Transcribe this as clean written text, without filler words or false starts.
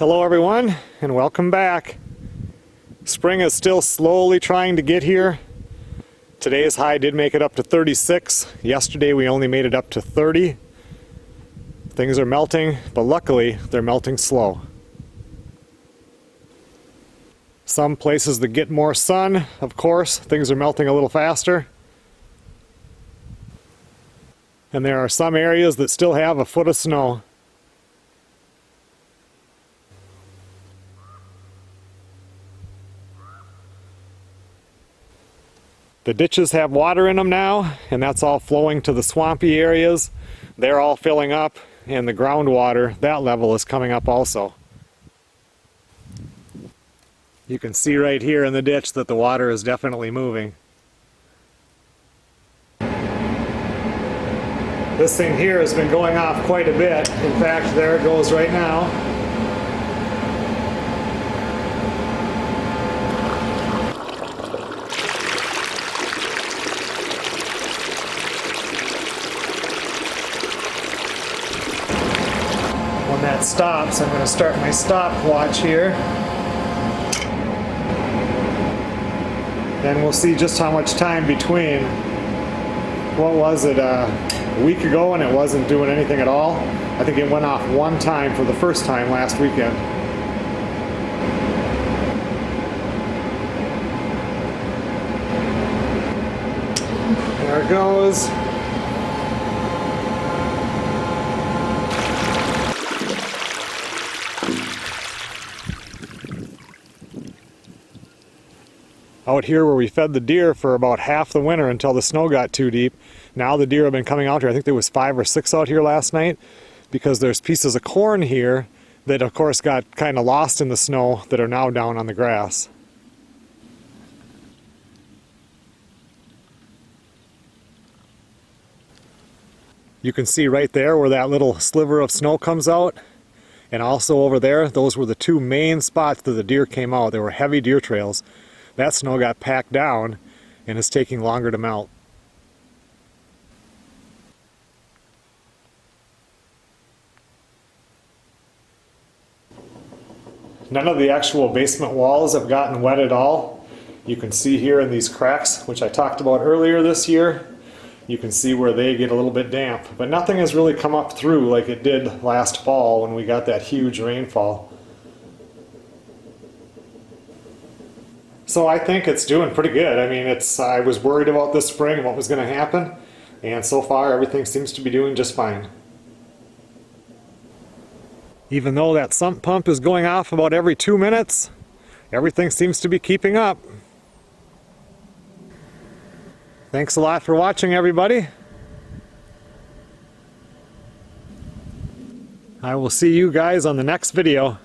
Hello everyone, and welcome back. Spring is still slowly trying to get here. Today's high did make it up to 36. Yesterday we only made it up to 30. Things are melting, but luckily they're melting slow. Some places that get more sun, of course, things are melting a little faster. And there are some areas that still have a foot of snow. The ditches have water in them now, and that's all flowing to the swampy areas. They're all filling up, and the groundwater, that level is coming up also. You can see right here in the ditch that the water is definitely moving. This thing here has been going off quite a bit. In fact, there it goes right now. When that stops, I'm going to start my stopwatch here. And we'll see just how much time between. What was it, a week ago when it wasn't doing anything at all? I think it went off one time for the first time last weekend. There it goes. Out here where we fed the deer for about half the winter until the snow got too deep. Now the deer have been coming out here. I think there was 5 or 6 out here last night because there's pieces of corn here that of course got kind of lost in the snow that are now down on the grass. You can see right there where that little sliver of snow comes out. And also over there, those were the 2 main spots that the deer came out. There were heavy deer trails. That snow got packed down and is taking longer to melt. None of the actual basement walls have gotten wet at all. You can see here in these cracks, which I talked about earlier this year, you can see where they get a little bit damp. But nothing has really come up through like it did last fall when we got that huge rainfall. So I think it's doing pretty good. I mean, I was worried about this spring and what was going to happen, and so far everything seems to be doing just fine. Even though that sump pump is going off about every 2 minutes, everything seems to be keeping up. Thanks a lot for watching, everybody. I will see you guys on the next video.